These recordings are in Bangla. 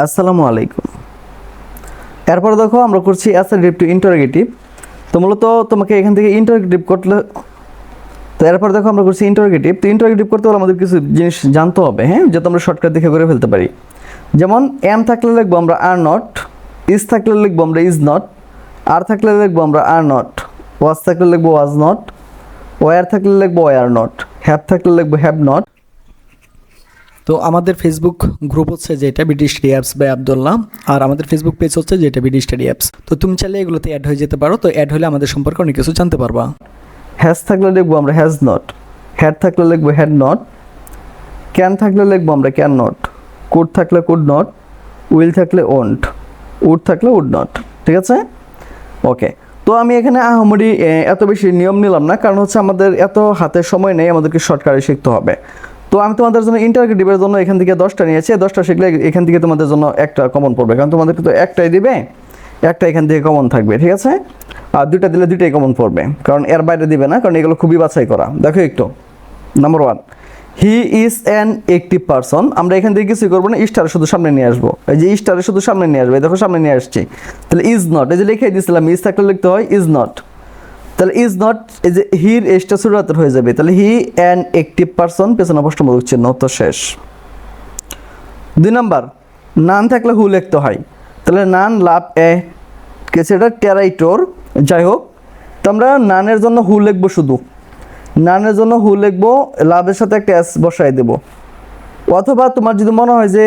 আসসালামু আলাইকুম। এরপর দেখো আমরা করছি অ্যাসার্টিভ টু ইন্টারোগেটিভ। তো মূলত তোমাকে এখান থেকে ইন্টারোগেটিভ করলে, তো এরপর দেখো আমরা করছি ইন্টারোগেটিভ। তো ইন্টারোগেটিভ করতে হলে আমাদের কিছু জিনিস জানতে হবে, হ্যাঁ, যাতে আমরা শর্টকাট দেখে করে ফেলতে পারি। যেমন এম থাকলে লিখবো আমরা আর নট, ইজ থাকলে লিখবো আমরা ইজ নট, আর থাকলে লিখবো আমরা আর নট, ওয়াজ থাকলে লিখবো ওয়াজ নট, ওয়ার থাকলে লিখবো ওয়ার নট, হ্যাভ থাকলে লিখবো হ্যাভ নট। তো আমাদের ফেসবুক গ্রুপ হচ্ছে যেটা BD study apps by Abdullah, আর আমাদের ফেসবুক পেজ হচ্ছে যেটা বিডি স্টাডি অ্যাপস। তো তুমি চাইলে এগুলোতে অ্যাড হয়ে যেতে পারো। তো অ্যাড হলে আমাদের সম্পর্কে অনেক কিছু জানতে পারবা। হ্যাজ থাকলে লিখবো আমরা হ্যাজ নট, হ্যাড থাকলে লিখবো হ্যাড নট, ক্যান থাকলে লিখবো আমরা ক্যান নট, কুড থাকলে কুড নট, উইল থাকলে ওন্ট, উড থাকলে উড নট। ঠিক আছে, ওকে। তো আমি এখানে আহামরি এত বেশি নিয়ম নিলাম না, কারণ হচ্ছে আমাদের এত হাতে সময় নেই, আমাদেরকে শর্টকাটে শিখতে হবে। তো আমি তোমাদের জন্য ইন্টারোগেটিভের জন্য এখান থেকে 10টা নিয়েছি। 10টা শিখলে এখান থেকে তোমাদের জন্য একটা কমন পড়বে, কারণ তোমাদেরকে তো একটাই দিবে, একটা এখান থেকে কমন থাকবে। ঠিক আছে, আর দুইটা দিলে দুইটাই কমন পড়বে, কারণ এর বাইরে দিবে না, কারণ এগুলো খুবই বাছাই করা। দেখো একটু, number 1, he is an active person. আমরা এখান থেকে কিছুই করবো না, স্টারে শুধু সামনে নিয়ে আসবো। এই যে স্টারে শুধু সামনে নিয়ে আসবে, দেখো সামনে নিয়ে আসছি। তাহলে ইজ নট, এই যে লিখে দিয়েছিলাম ইজ থাকলে লিখতে হয় ইজ নট। তাহলে ইজ নট, এই যে হির এসটা শুরুতে হয়ে যাবে। তাহলে হি অ্যান অ্যাক্টিভ পারসন, পেছনে প্রশ্নবোধক চিহ্ন, তো শেষ। 2 নাম্বার, নান থাকলে হু লিখতে হয়। তাহলে নান লাভ এ কে, সেটা টেরাইটোর, যাই হোক। তো আমরা নানের জন্য হু লিখবো, শুধু নানের জন্য হু লিখবো, লাভের সাথে একটা এস বসাই দেবো। অথবা তোমার যদি মনে হয় যে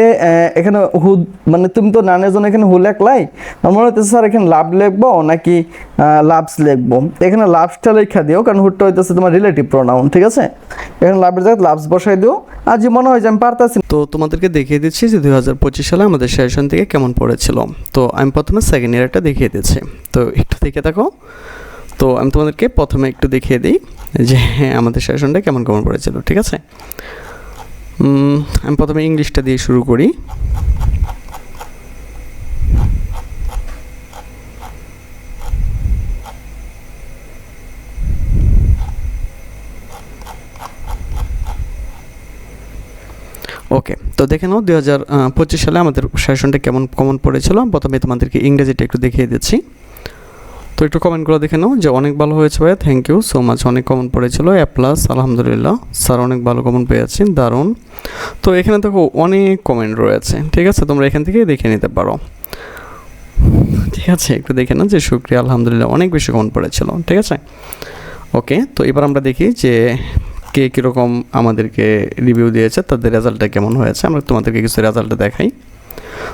এখানে হু, মানে তুমি তো নানের জন্য এখানে হু লেখলাই, আমার মনে হচ্ছে স্যার এখানে লাভ লিখবো নাকি লাভস লিখবো, এখানে লাভসটা লেখা দিও, কারণ হুডটা হইতেছে তোমার রিলেটিভ প্রোনাউন। ঠিক আছে, এখানে লাভের জায়গায় লাভস বসাই দিও। আর যে মনে হয় যে আমি পারতাছি। তো তোমাদেরকে দেখিয়ে দিচ্ছি যে 2025 সালে আমাদের সেশন থেকে কেমন পড়েছিল। তো আমি প্রথমে সেকেন্ড ইয়ারটা দেখিয়ে দিচ্ছি, তো একটু দেখে থাকো। তো আমি তোমাদেরকে প্রথমে একটু দেখিয়ে দিই যে আমাদের সেশনটা কেমন কেমন পড়েছিল। ঠিক আছে, আমি প্রথমে ইংলিশটা দিয়ে শুরু করি। ওকে, তো দেখে নাও 2025 সালে আমাদের সেশনটা কেমন কমন পড়েছিল। প্রথমে তোমাদেরকে ইংরেজিটা একটু দেখিয়ে দিচ্ছি। তো একটু কমেন্টগুলো দেখে নাও যে অনেক ভালো হয়েছে ভাইয়া, থ্যাংক ইউ সো মাচ, অনেক কমন পড়েছিল, এ প্লাস, আলহামদুলিল্লাহ স্যার, অনেক ভালো কমন পেয়েছি, দারুণ। তো এখানে দেখো অনেক কমেন্ট রয়েছে। ঠিক আছে, তোমরা এখান থেকে দেখে নিতে পারো। ঠিক আছে, একটু দেখে নাও যে শুক্রিয়া, আলহামদুলিল্লাহ, অনেক বেশি কমন পড়েছিল। ঠিক আছে, ওকে। তো এবার আমরা দেখি যে কে কীরকম আমাদেরকে রিভিউ দিয়েছে, তাদের রেজাল্টটা কেমন হয়েছে। আমরা তোমাদেরকে কিছু রেজাল্টটা দেখাই।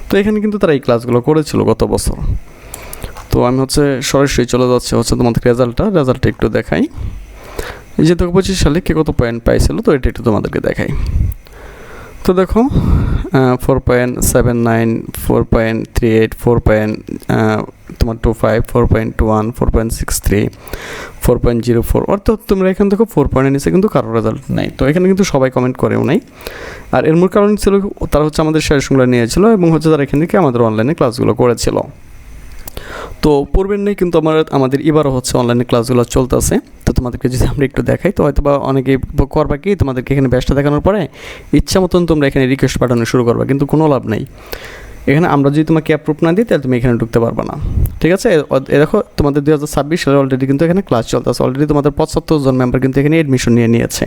তো এখানে কিন্তু তারা এই ক্লাসগুলো করেছিল গত বছর। তো আমি সরাসরি চলে যাচ্ছে তোমাদেরকে রেজাল্টটা একটু দেখাই। এই যে 2025 সালে কে কত পয়েন্ট পাইছিল, তো এটা একটু তোমাদেরকে দেখাই। তো দেখো 4.79, 4.38, 4.25, 4.21, 4.63, 4.04, অর্থাৎ তোমরা এখানে দেখো 4 পয়েন্টের নিচে কিন্তু কারোর রেজাল্ট নেই। তো এখানে কিন্তু সবাই কমেন্ট করেও নাই। আর এর মূল কারণ ছিল তারা আমাদের সেশনগুলো নিয়েছিল এবং তারা এখান থেকে আমাদের অনলাইনে ক্লাসগুলো করেছিল। তো পূর্বের নেই কিন্তু আমাদের এবারও অনলাইনে ক্লাসগুলো চলতেছে। তো তোমাদেরকে যদি আমরা একটু দেখাই, তো হয়তো বা অনেকেই করবা কি, তোমাদেরকে এখানে ব্যাচটা দেখানোর পরে ইচ্ছা মতন তোমরা এখানে রিকোয়েস্ট পাঠানো শুরু করবা, কিন্তু কোনো লাভ নেই। এখানে আমরা যদি তোমাকে অ্যাপ্রুভ না দিই, তাহলে তুমি এখানে ঢুকতে পারবে না। ঠিক আছে, দেখো তোমাদের 2026 সালে অলরেডি কিন্তু এখানে ক্লাস চলতেছে। অলরেডি তোমাদের 75 জন মেম্বার কিন্তু এখানে এডমিশন নিয়েছে।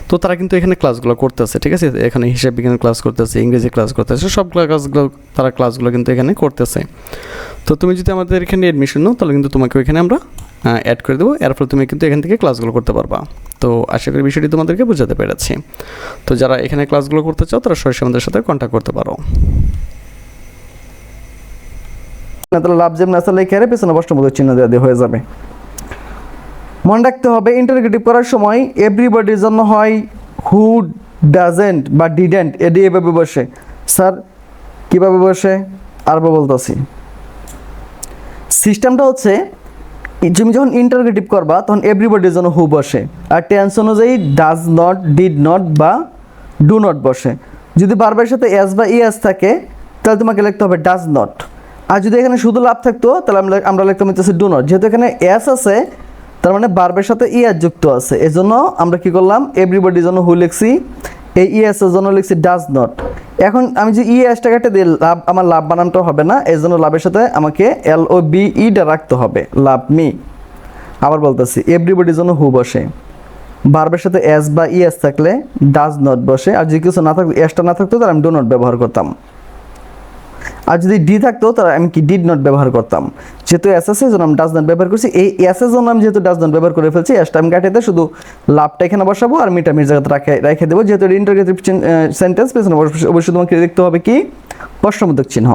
তো তারা কিন্তু এখানে ক্লাসগুলো করতেছে। ঠিক আছে, এখানে হিসাব বিজ্ঞান ক্লাস করতেছে, ইংরেজি ক্লাস করতেছে, সব ক্লাসগুলো কিন্তু এখানে করতেছে। তো তুমি যদি আমাদের এখানে এডমিশন নাও, তাহলে কিন্তু তোমাকে ওইখানে আমরা অ্যাড করে দেবো। এর ফলে তুমি কিন্তু এখান থেকে ক্লাসগুলো করতে পারবা। তো আশা করি বিষয়টি তোমাদেরকে বোঝাতে পেরেছি। তো যারা এখানে ক্লাসগুলো করতে চাও, তারা সরাসরি আমাদের সাথে কন্ট্যাক্ট করতে পারো। তাহলে লাভ যেমন আসলে লিখে পেছনে প্রশ্নবোধক চিহ্ন দেওয়া হয়ে যাবে। মনে রাখতে হবে ইন্টারোগেটিভ করার সময় এভরিবডির জন্য হয় হু, ডাজেন্ট বা ডিডেন্ট, এডি এভাবে বসে। স্যার কীভাবে বসে আরও বলতেছি। সিস্টেমটা তুমি যখন ইন্টারোগেটিভ করবা, তখন এভরিবডির জন্য হু বসে, আর টেন্স অনুযায়ী ডাজ নট, ডিড নট বা ডু নট বসে। যদি বারবার সাথে এস বা ইএস থাকে, তাহলে তোমাকে লিখতে হবে ডাজ নট। আর যদি এখানে শুধু লাভ থাকতো, তাহলে আমরা লিখতাম ডু নট। যেহেতু এখানে এস আছে, তার মানে বারবার সাথে ইয়ার যুক্ত আছে, এজন্য আমরা কি করলাম, এভরিবডির জন্য হু লিখছি, এই ইএস এর জন্য লিখছি ডাজ নট। এখন আমি যে ইএসটা কেটে দিই লাভ, আমার লাভ বানানটা হবে না, এই জন্য লাভের সাথে আমাকে LOVE রাখতে হবে, লাভ মি। আবার বলতেছি এভরিবডির জন্য হু বসে, ভার্বের সাথে এস বা ইএস থাকলে ডাজ নট বসে, আর যদি কিছু না থাকতো এসটা না থাকতো তাহলে আমি ডো নট ব্যবহার করতাম, আর যদি ডি থাকতো তাহলে আমি কি ডিড নট ব্যবহার করতাম। যেহেতু এস আছে জন্য আমি ডাজ নট ব্যবহার করছি, এই এস এর জন্য আমি যেহেতু ডাজ নট ব্যবহার করে ফেলছি, এসটা আমি কাটিয়ে শুধু লাভটা এখানে বসাবো আর মিটা মির জায়গাতে রেখে দেবো। যেহেতু ইন্টারোগেটিভ সেন্টেন্স, পেছনে অবশ্যই তোমাকে দেখতে হবে কি প্রশ্নবোধক চিহ্ন।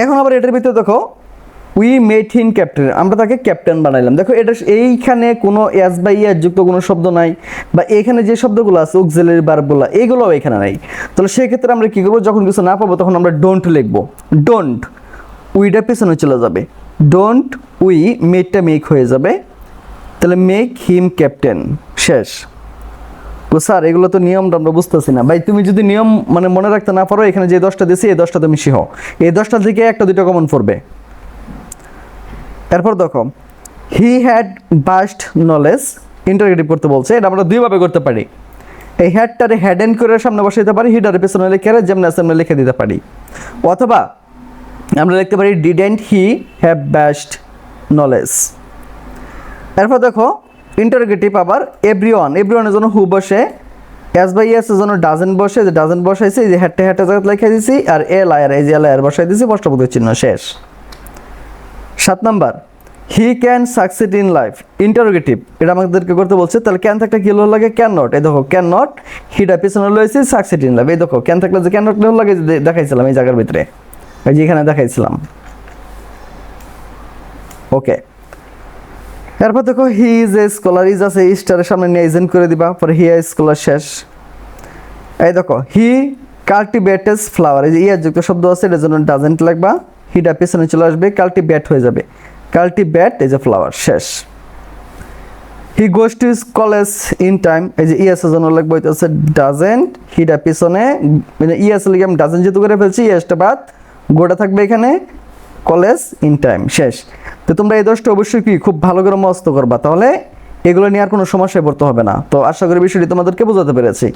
এখন আবার এটার ভিতরে দেখো উই মেড হিম ক্যাপ্টেন, আমরা তাকে ক্যাপ্টেন বানাইলাম। দেখো এটা এইখানে কোনো এস বা ইয়ার যুক্ত কোনো শব্দ নাই, বা এখানে যে শব্দগুলো আছে অক্সিলারি ভার্বগুলো এগুলোও এখানে নাই। তাহলে সেক্ষেত্রে আমরা কী করবো, যখন কিছু না পাবো তখন আমরা ডোন্ট লিখবো। ডোন্ট, উইটা পেছনে চলে যাবে, ডোন্ট উই, মেডটা মেক হয়ে যাবে, তাহলে মেক হিম ক্যাপ্টেন, শেষ। তো স্যার এগুলো তো নিয়মটা আমরা বুঝতেছি না। ভাই তুমি যদি নিয়ম মানে মনে রাখতে না পারো, এখানে যে 10টা দিয়েছি এই 10টা তুমি শিখো, এই 10টা থেকে একটা দুটো কমন পড়বে। এরপর দেখো he had vast knowledge, interrogative করতে বলছে, এটা আমরা দুইভাবে করতে পারি। এই হ্যাডটারে হ্যাড এন্ড করে সামনে বসাইতে পারি, হিডারে পেছনে লিখে যেমন আছে আমরা লিখে দিতে পারি, অথবা আমরা লিখতে পারি didn't he have vast knowledge. এরপর দেখো ইন্টারোগেটিভ আবার এভরিওয়ান, এভরিওয়ানের জন্য হু বসে, এস বাই এস এর জন্য ডাজেন্ট বসে, যে ডাজেন্ট বসাইছে এই যে হ্যাডটা জায়গায় লিখে দিয়েছি, আর এল আয়ার এই যে এল আয়ার বসাই দিয়েছি, প্রশ্নবোধক চিহ্ন, শেষ। 7 number he can succeed in life, interrogative, এটা আমাদেরকে করতে বলছে। তাহলে ক্যান থাকলে কি হলো লাগে ক্যান নট, এই দেখো ক্যান নট, হিটা পিছনে লয়েছে সাকসিড ইন লাইফ, এই দেখো ক্যান থাকলে যে ক্যান নট লাগে দেখাইছিলাম এই জায়গার ভিতরে, এই যে এখানে দেখাইছিলাম। ওকে, এরপর দেখো he is a scholar, is আছে স্টারের সামনে নিয়ে এজেন্ট করে দিবা, পরে হি ইজ স্কলার, শেষ। এই দেখো হি কাল্টিভেটস ফ্লাওয়ার, এই যে ইয়ার যুক্ত শব্দ আছে এটার জন্য ডাজেন্ট লাগবা, হিটা পেছনে চলে আসবে, কাল্টিভেট হয়ে যাবে, কাল্টিভেট এই যে ফ্লাওয়ার, শেষ। He goes to college in time, এই যে ইএস এর জন্য লাগবে হইতেছে ডাজেন্ট, হিটা পিছনে মানে ইএস লিখে আমি ডাজেন্ট যেহেতু করে ফেলছি, ইএসটা বাদ, গোটা থাকবে এখানে, কলেজ ইন টাইম, শেষ। তো তোমরা এই 10টা অবশ্যই কি খুব ভালো করে মুখস্থ করবা, তাহলে এগুলো নিয়ে আর কোনো সমস্যায় পড়তে হবে না। তো আশা করি বিষয়টি তোমাদেরকে বোঝাতে পেরেছি।